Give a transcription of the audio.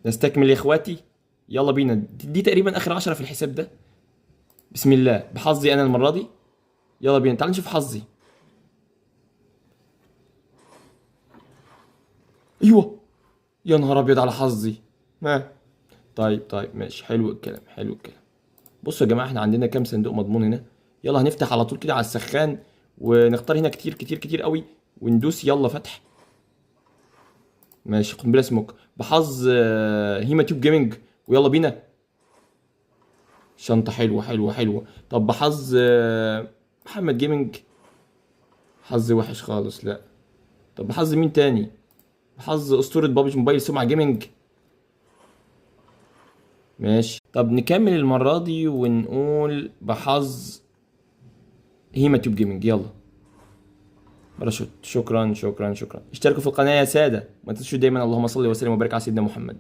نستكمل يا اخواتي. يلا بينا، دي تقريبا اخر 10 في الحساب ده. بسم الله، بحظي انا المره دي. يلا بينا، تعال نشوف حظي. ايوه. يا نهار ابيض على حظي. ما طيب ماشي، حلو الكلام حلو الكلام. بصوا يا جماعه، احنا عندنا كام صندوق مضمون هنا. يلا هنفتح على طول كده على السخان، ونختار هنا كتير كتير كتير قوي، وندوس يلا فتح. ماشي، قنبله سموك بحظ هيما تيوب جيمنج. ويلا بينا. شنطه حلوه حلوه حلوه. طب بحظ محمد جيمنج. حظ وحش خالص، لا. طب بحظ مين تاني؟ بحظ اسطوره بابجي موبايل سمعه جيمنج. ماشي، طب نكمل المره دي ونقول بحظ هيما تيوب جيمنج. يلا. باراشوت. شكرا شكرا شكرا. اشتركوا في القناه يا ساده، ما تنسوش دايما اللهم صل وسلم وبارك على سيدنا محمد.